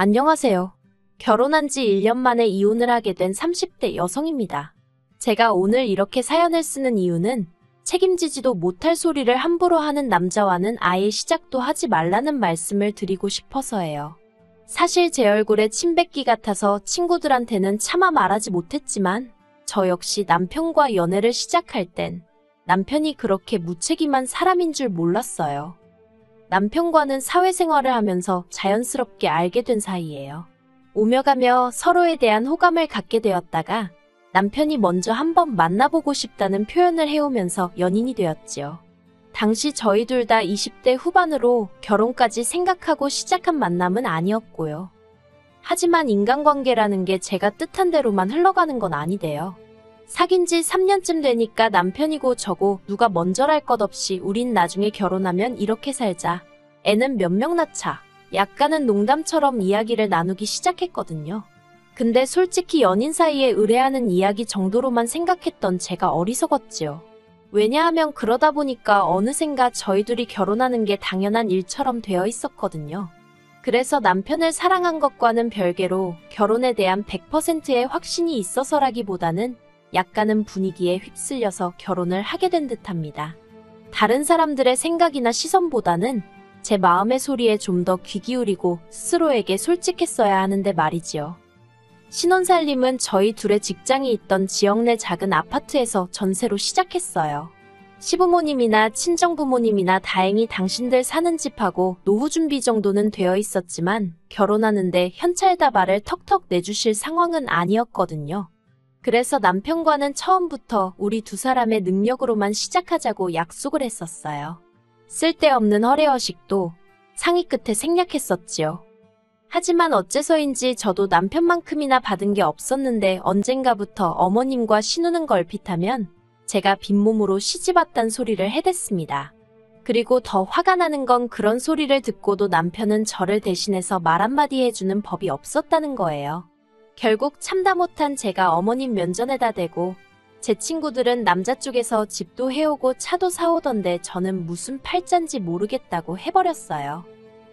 안녕하세요. 결혼한 지 1년 만에 이혼을 하게 된 30대 여성입니다. 제가 오늘 이렇게 사연을 쓰는 이유는 책임지지도 못할 소리를 함부로 하는 남자와는 아예 시작도 하지 말라는 말씀을 드리고 싶어서예요. 사실 제 얼굴에 침 뱉기 같아서 친구들한테는 차마 말하지 못했지만 저 역시 남편과 연애를 시작할 땐 남편이 그렇게 무책임한 사람인 줄 몰랐어요. 남편과는 사회생활을 하면서 자연스럽게 알게 된 사이예요. 오며 가며 서로에 대한 호감을 갖게 되었다가 남편이 먼저 한번 만나보고 싶다는 표현을 해오면서 연인이 되었지요. 당시 저희 둘 다 20대 후반으로 결혼까지 생각하고 시작한 만남은 아니었고요. 하지만 인간관계라는 게 제가 뜻한 대로만 흘러가는 건 아니대요. 사귄 지 3년쯤 되니까 남편이고 저고 누가 먼저랄 것 없이 우린 나중에 결혼하면 이렇게 살자. 애는 몇 명 낳자. 약간은 농담처럼 이야기를 나누기 시작했거든요. 근데 솔직히 연인 사이에 의뢰하는 이야기 정도로만 생각했던 제가 어리석었지요. 왜냐하면 그러다 보니까 어느샌가 저희 둘이 결혼하는 게 당연한 일처럼 되어 있었거든요. 그래서 남편을 사랑한 것과는 별개로 결혼에 대한 100%의 확신이 있어서라기보다는 약간은 분위기에 휩쓸려서 결혼을 하게 된 듯합니다. 다른 사람들의 생각이나 시선보다는 제 마음의 소리에 좀 더 귀 기울이고 스스로에게 솔직했어야 하는데 말이지요. 신혼살림은 저희 둘의 직장이 있던 지역 내 작은 아파트에서 전세로 시작했어요. 시부모님이나 친정부모님이나 다행히 당신들 사는 집하고 노후 준비 정도는 되어 있었지만 결혼하는데 현찰다발을 턱턱 내주실 상황은 아니었거든요. 그래서 남편과는 처음부터 우리 두 사람의 능력으로만 시작하자고 약속을 했었어요. 쓸데없는 허례허식도 상의 끝에 생략했었지요. 하지만 어째서인지 저도 남편만큼이나 받은 게 없었는데 언젠가부터 어머님과 신우는 걸핏하면 제가 빈몸으로 시집왔단 소리를 해댔습니다. 그리고 더 화가 나는 건 그런 소리를 듣고도 남편은 저를 대신해서 말 한마디 해주는 법이 없었다는 거예요. 결국 참다 못한 제가 어머님 면전에다 대고 제 친구들은 남자 쪽에서 집도 해오고 차도 사오던데 저는 무슨 팔짠지 모르겠다고 해버렸어요.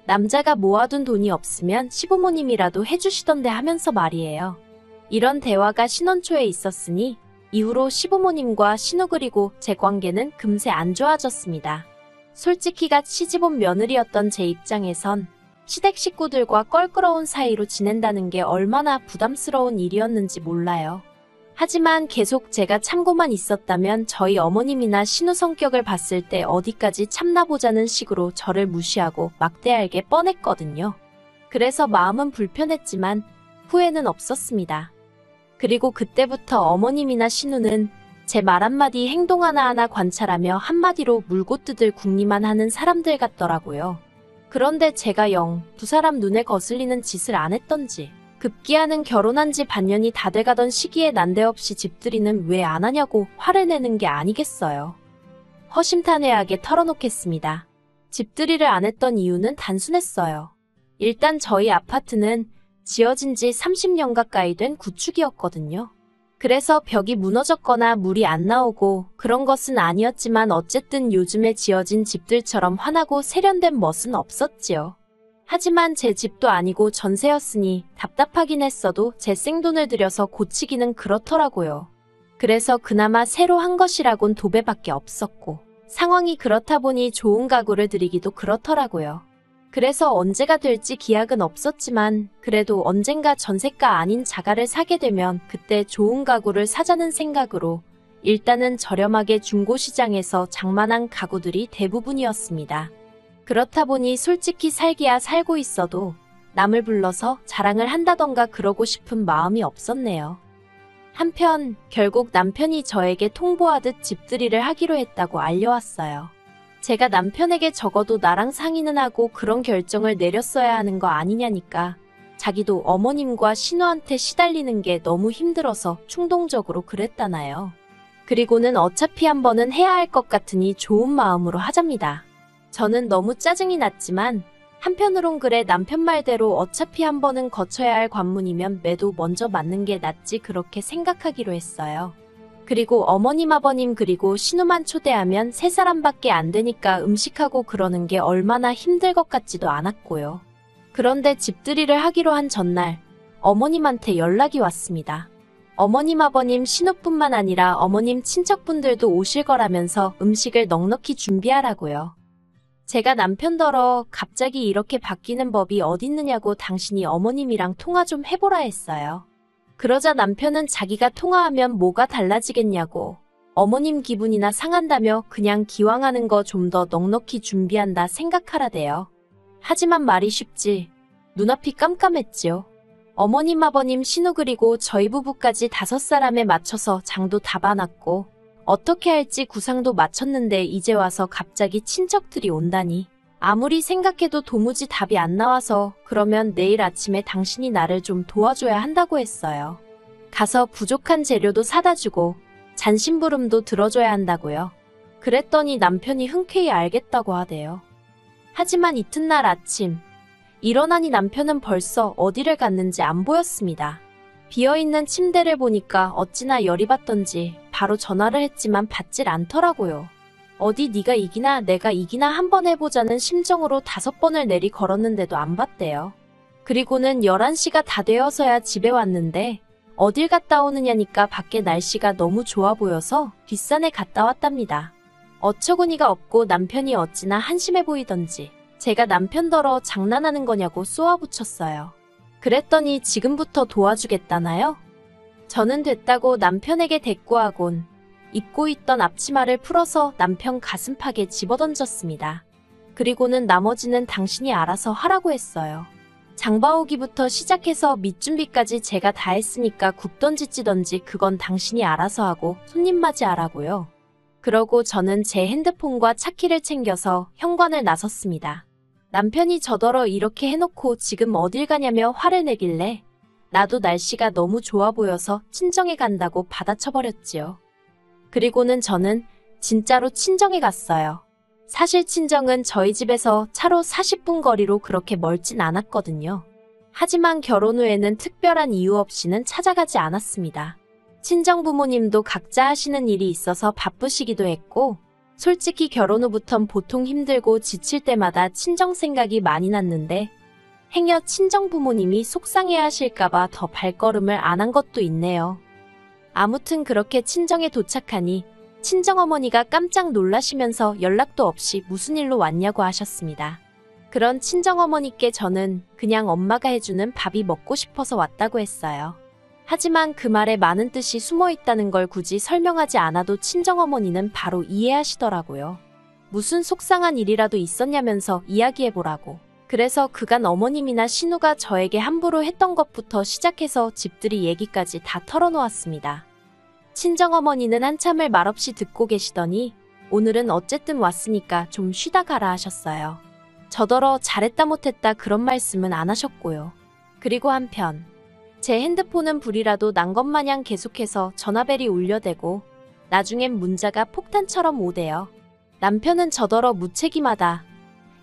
남자가 모아둔 돈이 없으면 시부모님이라도 해주시던데 하면서 말이에요. 이런 대화가 신혼 초에 있었으니 이후로 시부모님과 신우 그리고 제 관계는 금세 안 좋아졌습니다. 솔직히가 시집온 며느리였던 제 입장에선 시댁 식구들과 껄끄러운 사이로 지낸다는 게 얼마나 부담스러운 일이었는지 몰라요. 하지만 계속 제가 참고만 있었다면 저희 어머님이나 신우 성격을 봤을 때 어디까지 참나보자는 식으로 저를 무시하고 막대할게 뻔했거든요. 그래서 마음은 불편했지만 후회는 없었습니다. 그리고 그때부터 어머님이나 신우는 제 말 한마디 행동 하나하나 관찰하며 한마디로 물고 뜯을 궁리만 하는 사람들 같더라고요. 그런데 제가 두 사람 눈에 거슬리는 짓을 안 했던지 급기야는 결혼한 지 반년이 다 돼가던 시기에 난데없이 집들이는 왜 안 하냐고 화를 내는 게 아니겠어요. 허심탄회하게 털어놓겠습니다. 집들이를 안 했던 이유는 단순했어요. 일단 저희 아파트는 지어진 지 30년 가까이 된 구축이었거든요. 그래서 벽이 무너졌거나 물이 안 나오고 그런 것은 아니었지만 어쨌든 요즘에 지어진 집들처럼 환하고 세련된 멋은 없었지요. 하지만 제 집도 아니고 전세였으니 답답하긴 했어도 제 생돈을 들여서 고치기는 그렇더라고요. 그래서 그나마 새로 한 것이라곤 도배밖에 없었고 상황이 그렇다 보니 좋은 가구를 들이기도 그렇더라고요. 그래서 언제가 될지 기약은 없었지만 그래도 언젠가 전세가 아닌 자가를 사게 되면 그때 좋은 가구를 사자는 생각으로 일단은 저렴하게 중고시장에서 장만한 가구들이 대부분이었습니다. 그렇다 보니 솔직히 살기야 살고 있어도 남을 불러서 자랑을 한다던가 그러고 싶은 마음이 없었네요. 한편 결국 남편이 저에게 통보하듯 집들이를 하기로 했다고 알려왔어요. 제가 남편에게 적어도 나랑 상의는 하고 그런 결정을 내렸어야 하는 거 아니냐니까 자기도 어머님과 신우한테 시달리는 게 너무 힘들어서 충동적으로 그랬다나요. 그리고는 어차피 한 번은 해야 할 것 같으니 좋은 마음으로 하잡니다. 저는 너무 짜증이 났지만 한편으론 그래 남편 말대로 어차피 한 번은 거쳐야 할 관문이면 매도 먼저 맞는 게 낫지 그렇게 생각하기로 했어요. 그리고 어머님 아버님 그리고 신우만 초대하면 3사람밖에 안 되니까 음식하고 그러는 게 얼마나 힘들 것 같지도 않았고요. 그런데 집들이를 하기로 한 전날 어머님한테 연락이 왔습니다. 어머님 아버님 신우뿐만 아니라 어머님 친척분들도 오실 거라면서 음식을 넉넉히 준비하라고요. 제가 남편더러 갑자기 이렇게 바뀌는 법이 어딨느냐고 당신이 어머님이랑 통화 좀 해보라 했어요. 그러자 남편은 자기가 통화하면 뭐가 달라지겠냐고 어머님 기분이나 상한다며 그냥 기왕 하는 거 좀 더 넉넉히 준비한다 생각하라대요. 하지만 말이 쉽지 눈앞이 깜깜했지요. 어머님 아버님 신우 그리고 저희 부부까지 5사람에 맞춰서 장도 다 봐놨고 어떻게 할지 구상도 마쳤는데 이제 와서 갑자기 친척들이 온다니 아무리 생각해도 도무지 답이 안 나와서 그러면 내일 아침에 당신이 나를 좀 도와줘야 한다고 했어요. 가서 부족한 재료도 사다 주고 잔심부름도 들어줘야 한다고요. 그랬더니 남편이 흔쾌히 알겠다고 하대요. 하지만 이튿날 아침 일어나니 남편은 벌써 어디를 갔는지 안 보였습니다. 비어있는 침대를 보니까 어찌나 열이 받던지 바로 전화를 했지만 받질 않더라고요. 어디 네가 이기나 내가 이기나 한번 해보자는 심정으로 5번을 내리 걸었는데도 안 받대요. 그리고는 11시가 다 되어서야 집에 왔는데 어딜 갔다 오느냐니까 밖에 날씨가 너무 좋아 보여서 뒷산에 갔다 왔답니다. 어처구니가 없고 남편이 어찌나 한심해 보이던지 제가 남편더러 장난하는 거냐고 쏘아붙였어요. 그랬더니 지금부터 도와주겠다나요? 저는 됐다고 남편에게 대꾸하곤 입고 있던 앞치마를 풀어서 남편 가슴팍에 집어던졌습니다. 그리고는 나머지는 당신이 알아서 하라고 했어요. 장봐오기부터 시작해서 밑준비까지 제가 다 했으니까 굽던지 찌던지 그건 당신이 알아서 하고 손님 맞이하라고요. 그러고 저는 제 핸드폰과 차키를 챙겨서 현관을 나섰습니다. 남편이 저더러 이렇게 해놓고 지금 어딜 가냐며 화를 내길래 나도 날씨가 너무 좋아 보여서 친정에 간다고 받아쳐버렸지요. 그리고는 저는 진짜로 친정에 갔어요. 사실 친정은 저희 집에서 차로 40분 거리로 그렇게 멀진 않았거든요. 하지만 결혼 후에는 특별한 이유 없이는 찾아가지 않았습니다. 친정 부모님도 각자 하시는 일이 있어서 바쁘시기도 했고 솔직히 결혼 후부턴 보통 힘들고 지칠 때마다 친정 생각이 많이 났는데 행여 친정 부모님이 속상해 하실까봐 더 발걸음을 안 한 것도 있네요. 아무튼 그렇게 친정에 도착하니 친정어머니가 깜짝 놀라시면서 연락도 없이 무슨 일로 왔냐고 하셨습니다. 그런 친정어머니께 저는 그냥 엄마가 해주는 밥이 먹고 싶어서 왔다고 했어요. 하지만 그 말에 많은 뜻이 숨어 있다는 걸 굳이 설명하지 않아도 친정어머니는 바로 이해하시더라고요. 무슨 속상한 일이라도 있었냐면서 이야기해보라고. 그래서 그간 어머님이나 신우가 저에게 함부로 했던 것부터 시작해서 집들이 얘기까지 다 털어놓았습니다. 친정어머니는 한참을 말없이 듣고 계시더니 오늘은 어쨌든 왔으니까 좀 쉬다 가라 하셨어요. 저더러 잘했다 못했다 그런 말씀은 안 하셨고요. 그리고 한편 제 핸드폰은 불이라도 난 것마냥 계속해서 전화벨이 울려대고 나중엔 문자가 폭탄처럼 오대요. 남편은 저더러 무책임하다.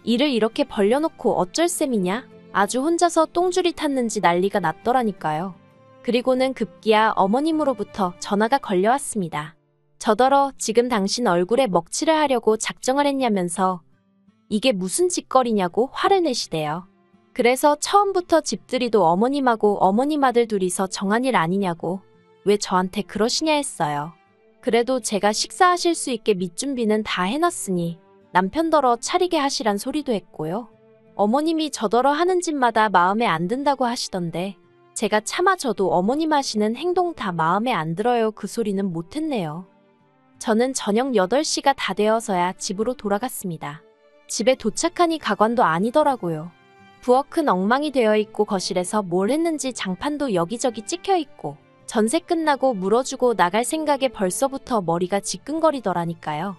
일을 이렇게 벌려놓고 어쩔 셈이냐? 아주 혼자서 똥줄이 탔는지 난리가 났더라니까요. 그리고는 급기야 어머님으로부터 전화가 걸려왔습니다. 저더러 지금 당신 얼굴에 먹칠을 하려고 작정을 했냐면서 이게 무슨 짓거리냐고 화를 내시대요. 그래서 처음부터 집들이도 어머님하고 어머님 아들 둘이서 정한 일 아니냐고 왜 저한테 그러시냐 했어요. 그래도 제가 식사하실 수 있게 밑준비는 다 해놨으니 남편더러 차리게 하시란 소리도 했고요. 어머님이 저더러 하는 짓마다 마음에 안 든다고 하시던데 제가 차마 저도 어머님 하시는 행동 다 마음에 안 들어요 그 소리는 못했네요. 저는 저녁 8시가 다 되어서야 집으로 돌아갔습니다. 집에 도착하니 가관도 아니더라고요. 부엌은 엉망이 되어 있고 거실에서 뭘 했는지 장판도 여기저기 찍혀 있고 전세 끝나고 물어주고 나갈 생각에 벌써부터 머리가 지끈거리더라니까요.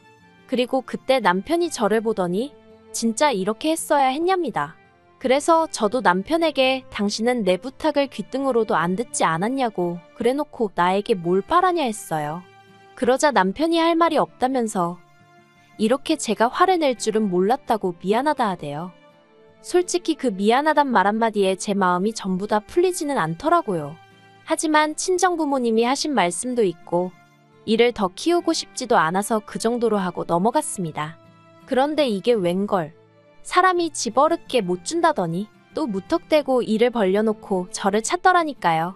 그리고 그때 남편이 저를 보더니 진짜 이렇게 했어야 했냐입니다. 그래서 저도 남편에게 당신은 내 부탁을 귓등으로도 안 듣지 않았냐고 그래놓고 나에게 뭘 바라냐 했어요. 그러자 남편이 할 말이 없다면서 이렇게 제가 화를 낼 줄은 몰랐다고 미안하다 하대요. 솔직히 그 미안하단 말 한마디에 제 마음이 전부 다 풀리지는 않더라고요. 하지만 친정부모님이 하신 말씀도 있고 일을 더 키우고 싶지도 않아서 그 정도로 하고 넘어갔습니다. 그런데 이게 웬걸. 사람이 집 어렵게 못 준다더니 또 무턱대고 일을 벌려놓고 저를 찾더라니까요.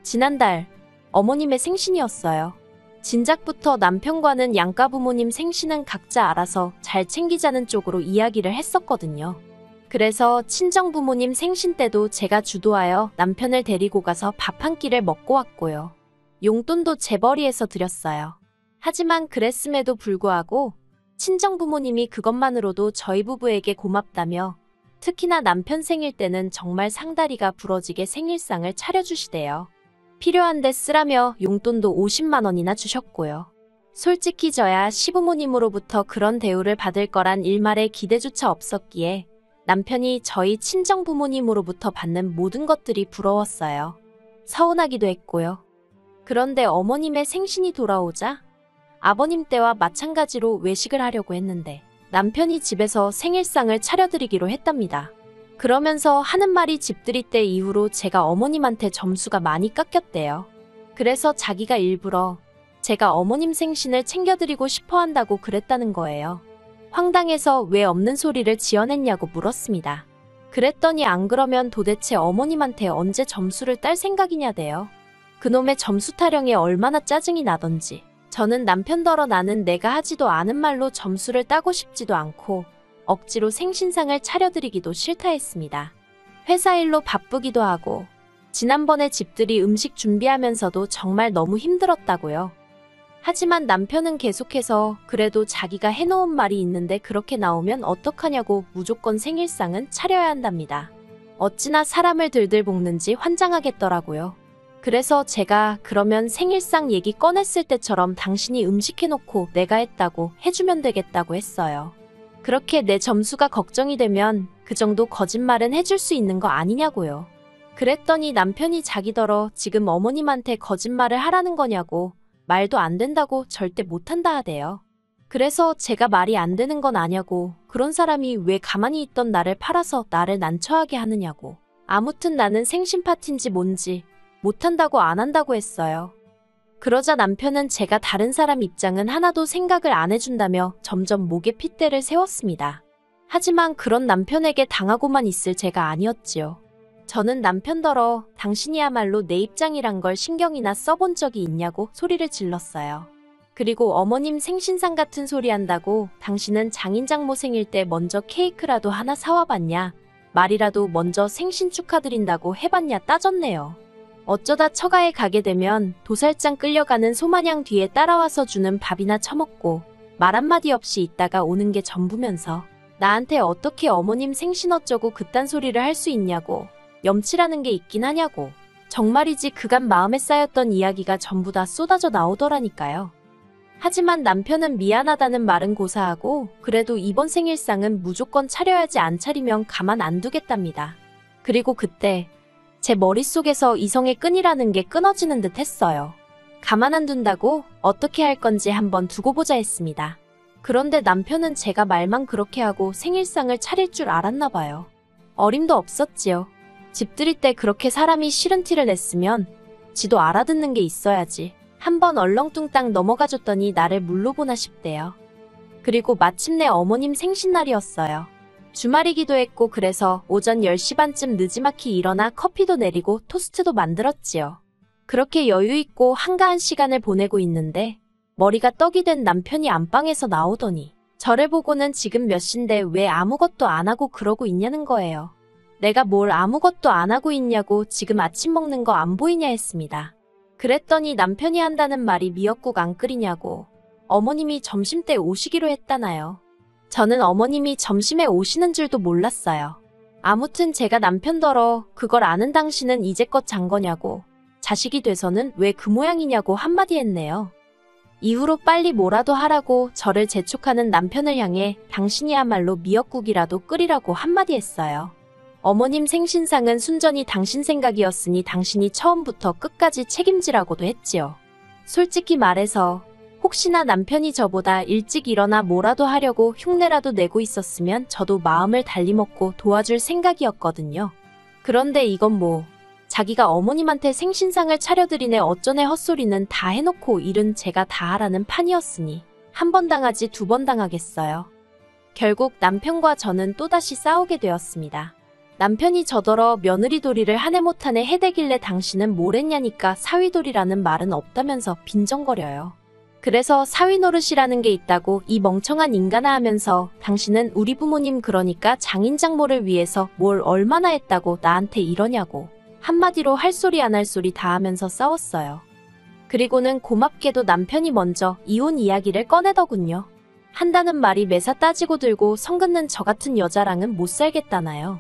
지난달 어머님의 생신이었어요. 진작부터 남편과는 양가 부모님 생신은 각자 알아서 잘 챙기자는 쪽으로 이야기를 했었거든요. 그래서 친정 부모님 생신 때도 제가 주도하여 남편을 데리고 가서 밥 한 끼를 먹고 왔고요. 용돈도 제 벌이에서 드렸어요. 하지만 그랬음에도 불구하고 친정 부모님이 그것만으로도 저희 부부에게 고맙다며 특히나 남편 생일 때는 정말 상다리가 부러지게 생일상을 차려주시대요. 필요한데 쓰라며 용돈도 50만 원이나 주셨고요. 솔직히 저야 시부모님으로부터 그런 대우를 받을 거란 일말의 기대조차 없었기에 남편이 저희 친정 부모님으로부터 받는 모든 것들이 부러웠어요. 서운하기도 했고요. 그런데 어머님의 생신이 돌아오자 아버님 때와 마찬가지로 외식을 하려고 했는데 남편이 집에서 생일상을 차려드리기로 했답니다. 그러면서 하는 말이 집들이 때 이후로 제가 어머님한테 점수가 많이 깎였대요. 그래서 자기가 일부러 제가 어머님 생신을 챙겨드리고 싶어 한다고 그랬다는 거예요. 황당해서 왜 없는 소리를 지어냈냐고 물었습니다. 그랬더니 안 그러면 도대체 어머님한테 언제 점수를 딸 생각이냐대요. 그놈의 점수 타령에 얼마나 짜증이 나던지. 저는 남편더러 나는 내가 하지도 않은 말로 점수를 따고 싶지도 않고 억지로 생신상을 차려드리기도 싫다 했습니다. 회사 일로 바쁘기도 하고 지난번에 집들이 음식 준비하면서도 정말 너무 힘들었다고요. 하지만 남편은 계속해서 그래도 자기가 해놓은 말이 있는데 그렇게 나오면 어떡하냐고 무조건 생일상은 차려야 한답니다. 어찌나 사람을 들들 볶는지 환장하겠더라고요. 그래서 제가 그러면 생일상 얘기 꺼냈을 때처럼 당신이 음식 해놓고 내가 했다고 해주면 되겠다고 했어요. 그렇게 내 점수가 걱정이 되면 그 정도 거짓말은 해줄 수 있는 거 아니냐고요. 그랬더니 남편이 자기더러 지금 어머님한테 거짓말을 하라는 거냐고 말도 안 된다고 절대 못한다 하대요. 그래서 제가 말이 안 되는 건 아냐고 그런 사람이 왜 가만히 있던 나를 팔아서 나를 난처하게 하느냐고 아무튼 나는 생신 파티인지 뭔지 못한다고 안 한다고 했어요. 그러자 남편은 제가 다른 사람 입장은 하나도 생각을 안 해준다며 점점 목에 핏대를 세웠습니다. 하지만 그런 남편에게 당하고만 있을 제가 아니었지요. 저는 남편더러 당신이야말로 내 입장이란 걸 신경이나 써본 적이 있냐고 소리를 질렀어요. 그리고 어머님 생신상 같은 소리 한다고 당신은 장인장모 생일 때 먼저 케이크라도 하나 사와봤냐? 말이라도 먼저 생신 축하드린다고 해봤냐 따졌네요. 어쩌다 처가에 가게 되면 도살장 끌려가는 소마냥 뒤에 따라와서 주는 밥이나 처먹고 말 한마디 없이 있다가 오는 게 전부면서 나한테 어떻게 어머님 생신 어쩌고 그딴 소리를 할 수 있냐고 염치라는 게 있긴 하냐고 정말이지 그간 마음에 쌓였던 이야기가 전부 다 쏟아져 나오더라니까요. 하지만 남편은 미안하다는 말은 고사하고 그래도 이번 생일상은 무조건 차려야지 안 차리면 가만 안 두겠답니다. 그리고 그때 제 머릿속에서 이성의 끈이라는 게 끊어지는 듯 했어요. 가만 안 둔다고 어떻게 할 건지 한번 두고 보자 했습니다. 그런데 남편은 제가 말만 그렇게 하고 생일상을 차릴 줄 알았나 봐요. 어림도 없었지요. 집들이 때 그렇게 사람이 싫은 티를 냈으면 지도 알아듣는 게 있어야지. 한번 얼렁뚱땅 넘어가줬더니 나를 물로 보나 싶대요. 그리고 마침내 어머님 생신날이었어요. 주말이기도 했고 그래서 오전 10시 반쯤 느지막이 일어나 커피도 내리고 토스트도 만들었지요. 그렇게 여유있고 한가한 시간을 보내고 있는데 머리가 떡이 된 남편이 안방에서 나오더니 저를 보고는 지금 몇 시인데 왜 아무것도 안 하고 그러고 있냐는 거예요. 내가 뭘 아무것도 안 하고 있냐고 지금 아침 먹는 거 안 보이냐 했습니다. 그랬더니 남편이 한다는 말이 미역국 안 끓이냐고 어머님이 점심때 오시기로 했다나요. 저는 어머님이 점심에 오시는 줄도 몰랐어요. 아무튼 제가 남편더러 그걸 아는 당신은 이제껏 잔 거냐고 자식이 돼서는 왜 그 모양이냐고 한마디 했네요. 이후로 빨리 뭐라도 하라고 저를 재촉하는 남편을 향해 당신이야말로 미역국이라도 끓이라고 한마디 했어요. 어머님 생신상은 순전히 당신 생각이었으니 당신이 처음부터 끝까지 책임지라고도 했지요. 솔직히 말해서 혹시나 남편이 저보다 일찍 일어나 뭐라도 하려고 흉내라도 내고 있었으면 저도 마음을 달리 먹고 도와줄 생각이었거든요. 그런데 이건 뭐 자기가 어머님한테 생신상을 차려드리네 어쩌네 헛소리는 다 해놓고 일은 제가 다 하라는 판이었으니 한 번 당하지 두 번 당하겠어요. 결국 남편과 저는 또다시 싸우게 되었습니다. 남편이 저더러 며느리돌이를 한 해 못하네 해대길래 당신은 뭘 했냐니까 사위돌이라는 말은 없다면서 빈정거려요. 그래서 사위 노릇이라는 게 있다고 이 멍청한 인간아 하면서 당신은 우리 부모님 그러니까 장인장모를 위해서 뭘 얼마나 했다고 나한테 이러냐고 한마디로 할 소리 안 할 소리 다 하면서 싸웠어요. 그리고는 고맙게도 남편이 먼저 이혼 이야기를 꺼내더군요. 한다는 말이 매사 따지고 들고 성 긋는 저 같은 여자랑은 못 살겠다나요.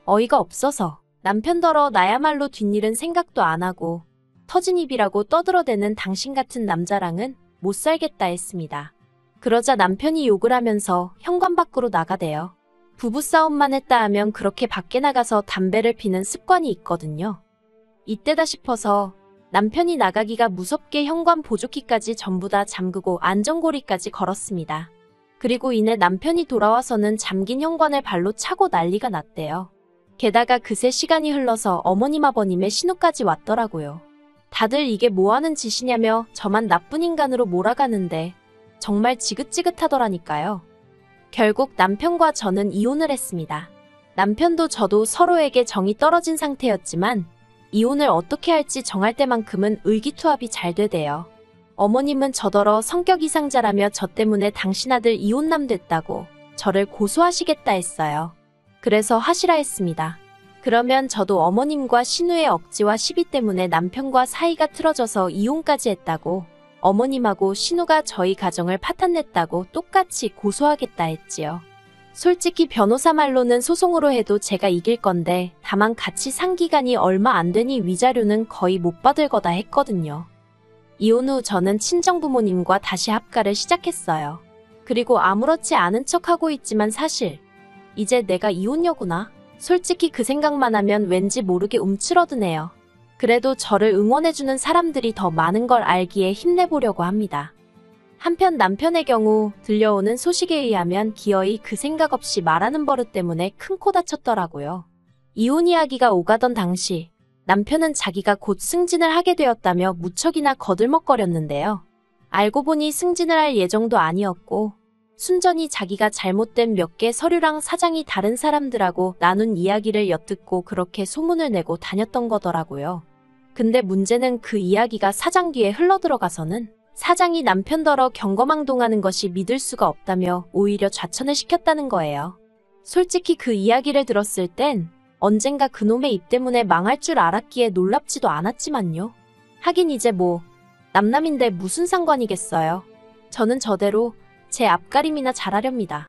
어이가 없어서 남편더러 나야말로 뒷일은 생각도 안 하고 터진 입이라고 떠들어대는 당신 같은 남자랑은 못 살겠다 했습니다. 그러자 남편이 욕을 하면서 현관 밖으로 나가대요. 부부싸움만 했다 하면 그렇게 밖에 나가서 담배를 피는 습관이 있거든요. 이때다 싶어서 남편이 나가기가 무섭게 현관 보조키까지 전부 다 잠그고 안전고리까지 걸었습니다. 그리고 이내 남편이 돌아와서는 잠긴 현관을 발로 차고 난리가 났대요. 게다가 그새 시간이 흘러서 어머님 아버님의 신호까지 왔더라고요. 다들 이게 뭐하는 짓이냐며 저만 나쁜 인간으로 몰아가는데 정말 지긋지긋하더라니까요. 결국 남편과 저는 이혼을 했습니다. 남편도 저도 서로에게 정이 떨어진 상태였지만 이혼을 어떻게 할지 정할 때만큼은 의기투합이 잘 되대요. 어머님은 저더러 성격 이상자라며 저 때문에 당신 아들 이혼남 됐다고 저를 고소하시겠다 했어요. 그래서 하시라 했습니다. 그러면 저도 어머님과 신우의 억지와 시비 때문에 남편과 사이가 틀어져서 이혼까지 했다고 어머님하고 신우가 저희 가정을 파탄냈다고 똑같이 고소하겠다 했지요. 솔직히 변호사 말로는 소송으로 해도 제가 이길 건데 다만 같이 산 기간이 얼마 안 되니 위자료는 거의 못 받을 거다 했거든요. 이혼 후 저는 친정부모님과 다시 합가를 시작했어요. 그리고 아무렇지 않은 척하고 있지만 사실 이제 내가 이혼녀구나. 솔직히 그 생각만 하면 왠지 모르게 움츠러드네요. 그래도 저를 응원해주는 사람들이 더 많은 걸 알기에 힘내보려고 합니다. 한편 남편의 경우 들려오는 소식에 의하면 기어이 그 생각 없이 말하는 버릇 때문에 큰 코 다쳤더라고요. 이혼 이야기가 오가던 당시 남편은 자기가 곧 승진을 하게 되었다며 무척이나 거들먹거렸는데요. 알고 보니 승진을 할 예정도 아니었고 순전히 자기가 잘못된 몇 개 서류랑 사장이 다른 사람들하고 나눈 이야기를 엿듣고 그렇게 소문을 내고 다녔던 거더라고요. 근데 문제는 그 이야기가 사장 귀에 흘러들어가서는 사장이 남편더러 경거망동하는 것이 믿을 수가 없다며 오히려 좌천을 시켰다는 거예요. 솔직히 그 이야기를 들었을 땐 언젠가 그놈의 입 때문에 망할 줄 알았기에 놀랍지도 않았지만요. 하긴 이제 뭐 남남인데 무슨 상관이겠어요. 저는 저대로 제 앞가림이나 잘하렵니다.